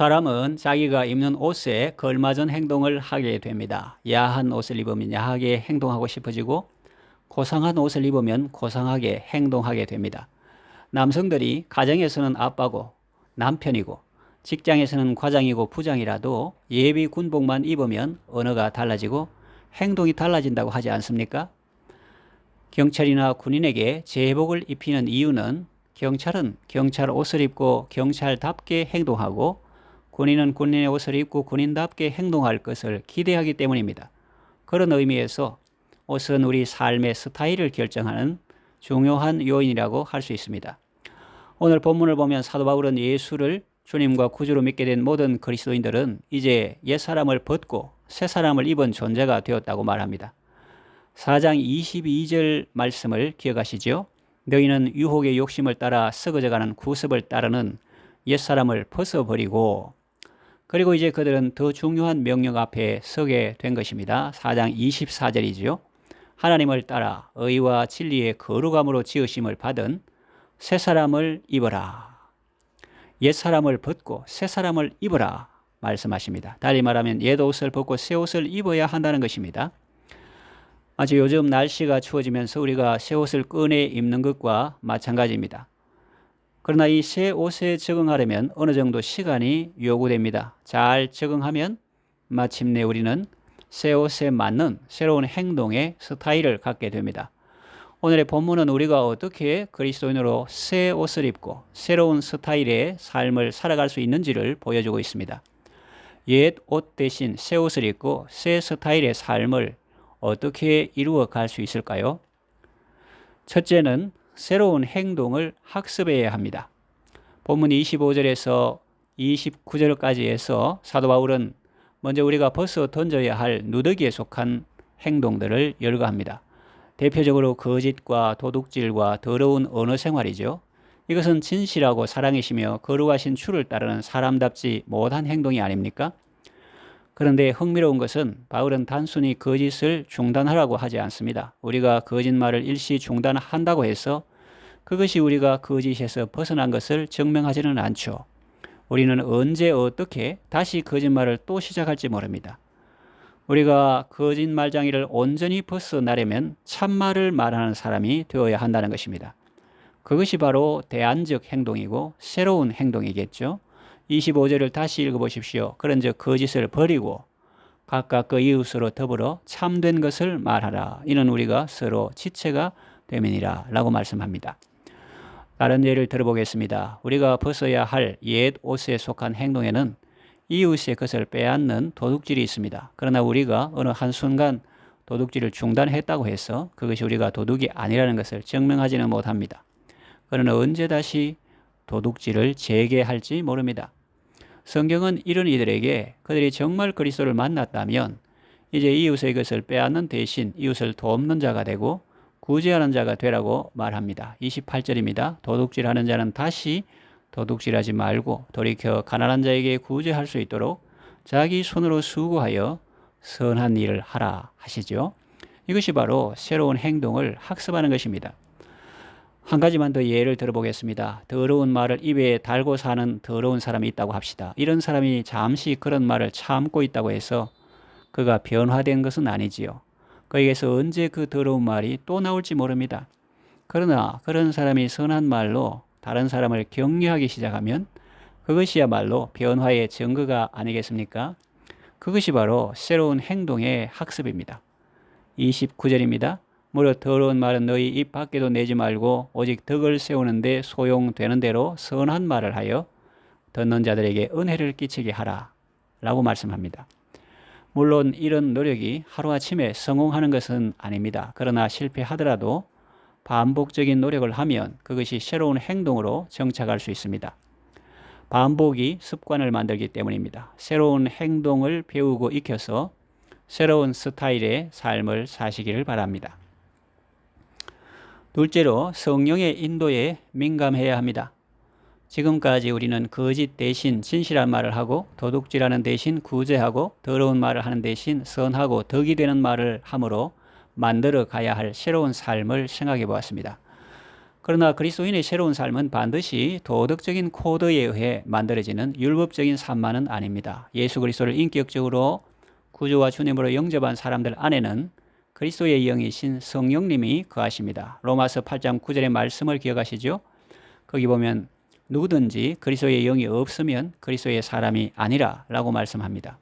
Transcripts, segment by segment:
사람은 자기가 입는 옷에 걸맞은 행동을 하게 됩니다. 야한 옷을 입으면 야하게 행동하고 싶어지고 고상한 옷을 입으면 고상하게 행동하게 됩니다. 남성들이 가정에서는 아빠고 남편이고 직장에서는 과장이고 부장이라도 예비 군복만 입으면 언어가 달라지고 행동이 달라진다고 하지 않습니까? 경찰이나 군인에게 제복을 입히는 이유는 경찰은 경찰 옷을 입고 경찰답게 행동하고 군인은 군인의 옷을 입고 군인답게 행동할 것을 기대하기 때문입니다. 그런 의미에서 옷은 우리 삶의 스타일을 결정하는 중요한 요인이라고 할 수 있습니다. 오늘 본문을 보면 사도 바울은 예수를 주님과 구주로 믿게 된 모든 그리스도인들은 이제 옛사람을 벗고 새사람을 입은 존재가 되었다고 말합니다. 4장 22절 말씀을 기억하시죠? 너희는 유혹의 욕심을 따라 썩어져가는 구습을 따르는 옛사람을 벗어버리고, 그리고 이제 그들은 더 중요한 명령 앞에 서게 된 것입니다. 4장 24절이죠. 하나님을 따라 의와 진리의 거룩함으로 지으심을 받은 새 사람을 입어라. 옛 사람을 벗고 새 사람을 입어라 말씀하십니다. 달리 말하면 옛 옷을 벗고 새 옷을 입어야 한다는 것입니다. 아주 요즘 날씨가 추워지면서 우리가 새 옷을 꺼내 입는 것과 마찬가지입니다. 그러나 이 새 옷에 적응하려면 어느 정도 시간이 요구됩니다. 잘 적응하면 마침내 우리는 새 옷에 맞는 새로운 행동의 스타일을 갖게 됩니다. 오늘의 본문은 우리가 어떻게 그리스도인으로 새 옷을 입고 새로운 스타일의 삶을 살아갈 수 있는지를 보여주고 있습니다. 옛 옷 대신 새 옷을 입고 새 스타일의 삶을 어떻게 이루어 갈 수 있을까요? 첫째는 새로운 행동을 학습해야 합니다. 본문 25절에서 29절까지 해서 사도 바울은 먼저 우리가 벗어 던져야 할 누더기에 속한 행동들을 열거합니다. 대표적으로 거짓과 도둑질과 더러운 언어 생활이죠. 이것은 진실하고 사랑이시며 거룩하신 주를 따르는 사람답지 못한 행동이 아닙니까? 그런데 흥미로운 것은 바울은 단순히 거짓을 중단하라고 하지 않습니다. 우리가 거짓말을 일시 중단한다고 해서 그것이 우리가 거짓에서 벗어난 것을 증명하지는 않죠. 우리는 언제 어떻게 다시 거짓말을 또 시작할지 모릅니다. 우리가 거짓말장애를 온전히 벗어나려면 참말을 말하는 사람이 되어야 한다는 것입니다. 그것이 바로 대안적 행동이고 새로운 행동이겠죠. 25절을 다시 읽어보십시오. 그런즉 거짓을 버리고 각각 그 이웃으로 더불어 참된 것을 말하라. 이는 우리가 서로 지체가 됨이니라 라고 말씀합니다. 다른 예를 들어보겠습니다. 우리가 벗어야 할 옛 옷에 속한 행동에는 이웃의 것을 빼앗는 도둑질이 있습니다. 그러나 우리가 어느 한순간 도둑질을 중단했다고 해서 그것이 우리가 도둑이 아니라는 것을 증명하지는 못합니다. 그러나 언제 다시 도둑질을 재개할지 모릅니다. 성경은 이런 이들에게 그들이 정말 그리스도를 만났다면 이제 이웃의 것을 빼앗는 대신 이웃을 돕는 자가 되고 구제하는 자가 되라고 말합니다. 28절입니다. 도둑질하는 자는 다시 도둑질하지 말고 돌이켜 가난한 자에게 구제할 수 있도록 자기 손으로 수고하여 선한 일을 하라 하시죠. 이것이 바로 새로운 행동을 학습하는 것입니다. 한 가지만 더 예를 들어보겠습니다. 더러운 말을 입에 달고 사는 더러운 사람이 있다고 합시다. 이런 사람이 잠시 그런 말을 참고 있다고 해서 그가 변화된 것은 아니지요. 그에게서 언제 그 더러운 말이 또 나올지 모릅니다. 그러나 그런 사람이 선한 말로 다른 사람을 격려하기 시작하면 그것이야말로 변화의 증거가 아니겠습니까? 그것이 바로 새로운 행동의 학습입니다. 29절입니다. 무려 더러운 말은 너희 입 밖에도 내지 말고 오직 덕을 세우는 데 소용되는 대로 선한 말을 하여 듣는 자들에게 은혜를 끼치게 하라 라고 말씀합니다. 물론 이런 노력이 하루아침에 성공하는 것은 아닙니다. 그러나 실패하더라도 반복적인 노력을 하면 그것이 새로운 행동으로 정착할 수 있습니다. 반복이 습관을 만들기 때문입니다. 새로운 행동을 배우고 익혀서 새로운 스타일의 삶을 사시기를 바랍니다. 둘째로 성령의 인도에 민감해야 합니다. 지금까지 우리는 거짓 대신 진실한 말을 하고 도둑질하는 대신 구제하고 더러운 말을 하는 대신 선하고 덕이 되는 말을 함으로 만들어 가야 할 새로운 삶을 생각해 보았습니다. 그러나 그리스도인의 새로운 삶은 반드시 도덕적인 코드에 의해 만들어지는 율법적인 삶만은 아닙니다. 예수 그리스도를 인격적으로 구주와 주님으로 영접한 사람들 안에는 그리스도의 영이신 성령님이 거하십니다. 로마서 8장 9절의 말씀을 기억하시죠? 거기 보면 누구든지 그리스도의 영이 없으면 그리스도의 사람이 아니라 라고 말씀합니다.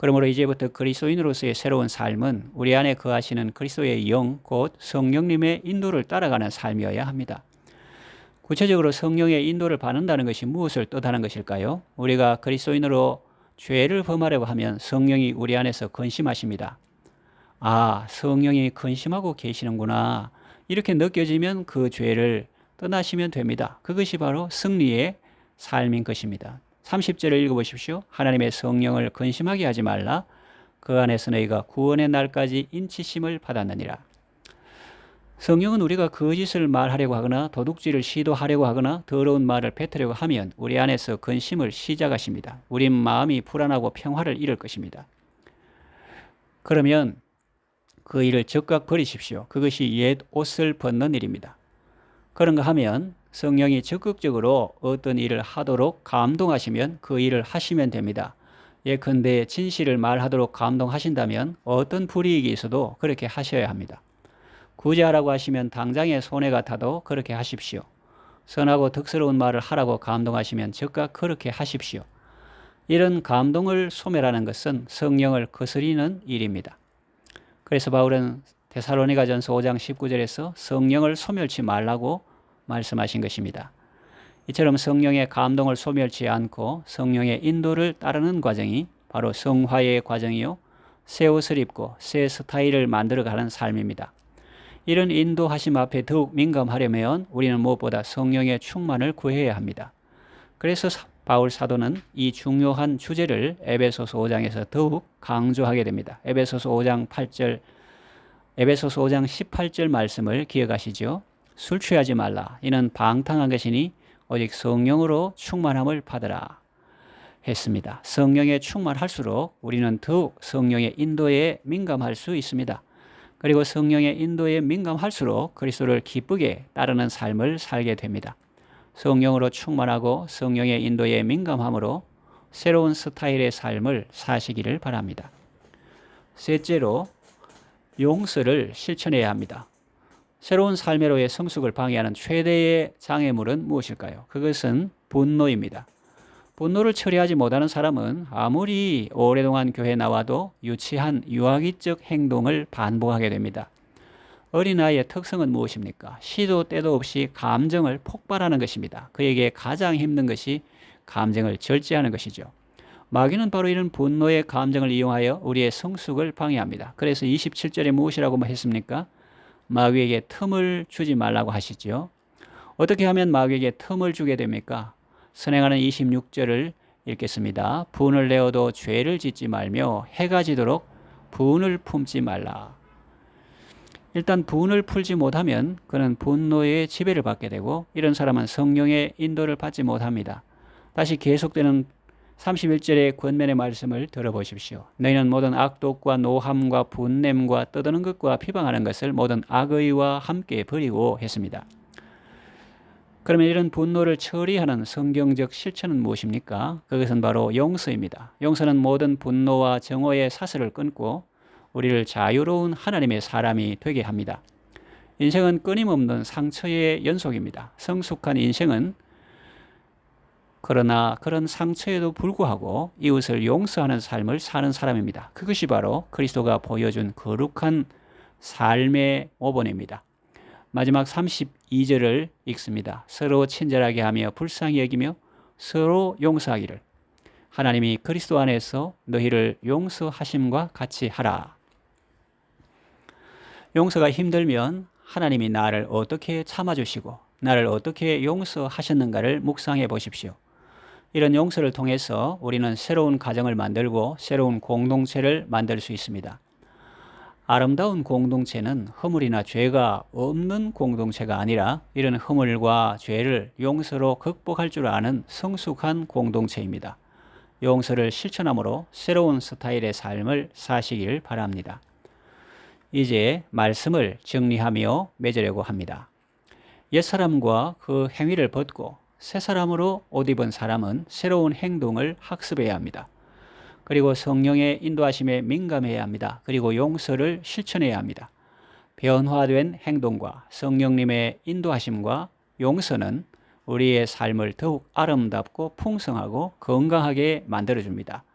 그러므로 이제부터 그리스도인으로서의 새로운 삶은 우리 안에 거하시는 그리스도의 영, 곧 성령님의 인도를 따라가는 삶이어야 합니다. 구체적으로 성령의 인도를 받는다는 것이 무엇을 뜻하는 것일까요? 우리가 그리스도인으로 죄를 범하려고 하면 성령이 우리 안에서 근심하십니다. 아, 성령이 근심하고 계시는구나. 이렇게 느껴지면 그 죄를 떠나시면 됩니다. 그것이 바로 승리의 삶인 것입니다. 30절을 읽어보십시오. 하나님의 성령을 근심하게 하지 말라. 그 안에서 너희가 구원의 날까지 인치심을 받았느니라. 성령은 우리가 거짓을 말하려고 하거나 도둑질을 시도하려고 하거나 더러운 말을 뱉으려고 하면 우리 안에서 근심을 시작하십니다. 우리 마음이 불안하고 평화를 잃을 것입니다. 그러면 그 일을 즉각 버리십시오. 그것이 옛 옷을 벗는 일입니다. 그런가 하면 성령이 적극적으로 어떤 일을 하도록 감동하시면 그 일을 하시면 됩니다. 예컨대 진실을 말하도록 감동하신다면 어떤 불이익이 있어도 그렇게 하셔야 합니다. 굳이 하라고 하시면 당장의 손해가 타도 그렇게 하십시오. 선하고 덕스러운 말을 하라고 감동하시면 즉각 그렇게 하십시오. 이런 감동을 소멸하는 것은 성령을 거스리는 일입니다. 그래서 바울은 데살로니가전서 5장 19절에서 성령을 소멸치 말라고 말씀하신 것입니다. 이처럼 성령의 감동을 소멸치 않고 성령의 인도를 따르는 과정이 바로 성화의 과정이요, 새 옷을 입고 새 스타일을 만들어가는 삶입니다. 이런 인도하심 앞에 더욱 민감하려면 우리는 무엇보다 성령의 충만을 구해야 합니다. 그래서 바울 사도는 이 중요한 주제를 에베소서 5장에서 더욱 강조하게 됩니다. 에베소서 5장 18절 말씀을 기억하시죠? 술 취하지 말라. 이는 방탕한 것이니 오직 성령으로 충만함을 받으라 했습니다. 성령에 충만할수록 우리는 더욱 성령의 인도에 민감할 수 있습니다. 그리고 성령의 인도에 민감할수록 그리스도를 기쁘게 따르는 삶을 살게 됩니다. 성령으로 충만하고 성령의 인도에 민감함으로 새로운 스타일의 삶을 사시기를 바랍니다. 셋째로 용서를 실천해야 합니다. 새로운 삶으로의 성숙을 방해하는 최대의 장애물은 무엇일까요? 그것은 분노입니다. 분노를 처리하지 못하는 사람은 아무리 오랫동안 교회에 나와도 유치한 유아기적 행동을 반복하게 됩니다. 어린아이의 특성은 무엇입니까? 시도 때도 없이 감정을 폭발하는 것입니다. 그에게 가장 힘든 것이 감정을 절제하는 것이죠. 마귀는 바로 이런 분노의 감정을 이용하여 우리의 성숙을 방해합니다. 그래서 27절에 무엇이라고 했습니까? 마귀에게 틈을 주지 말라고 하시죠. 어떻게 하면 마귀에게 틈을 주게 됩니까? 선행하는 26절을 읽겠습니다. 분을 내어도 죄를 짓지 말며 해가 지도록 분을 품지 말라. 일단 분을 풀지 못하면 그는 분노의 지배를 받게 되고 이런 사람은 성령의 인도를 받지 못합니다. 다시 계속되는 31절의 권면의 말씀을 들어보십시오. 너희는 모든 악독과 노함과 분냄과 떠드는 것과 비방하는 것을 모든 악의와 함께 버리고 했습니다. 그러면 이런 분노를 처리하는 성경적 실천은 무엇입니까? 그것은 바로 용서입니다. 용서는 모든 분노와 정오의 사슬을 끊고 우리를 자유로운 하나님의 사람이 되게 합니다. 인생은 끊임없는 상처의 연속입니다. 성숙한 인생은 그러나 그런 상처에도 불구하고 이웃을 용서하는 삶을 사는 사람입니다. 그것이 바로 그리스도가 보여준 거룩한 삶의 모본입니다. 마지막 32절을 읽습니다. 서로 친절하게 하며 불쌍히 여기며 서로 용서하기를 하나님이 그리스도 안에서 너희를 용서하심과 같이 하라. 용서가 힘들면 하나님이 나를 어떻게 참아주시고 나를 어떻게 용서하셨는가를 묵상해 보십시오. 이런 용서를 통해서 우리는 새로운 가정을 만들고 새로운 공동체를 만들 수 있습니다. 아름다운 공동체는 허물이나 죄가 없는 공동체가 아니라 이런 허물과 죄를 용서로 극복할 줄 아는 성숙한 공동체입니다. 용서를 실천함으로 새로운 스타일의 삶을 사시길 바랍니다. 이제 말씀을 정리하며 맺으려고 합니다. 옛사람과 그 행위를 벗고 새 사람으로 옷 입은 사람은 새로운 행동을 학습해야 합니다. 그리고 성령의 인도하심에 민감해야 합니다. 그리고 용서를 실천해야 합니다. 변화된 행동과 성령님의 인도하심과 용서는 우리의 삶을 더욱 아름답고 풍성하고 건강하게 만들어줍니다.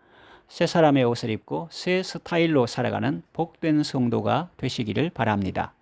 새 사람의 옷을 입고 새 스타일로 살아가는 복된 성도가 되시기를 바랍니다.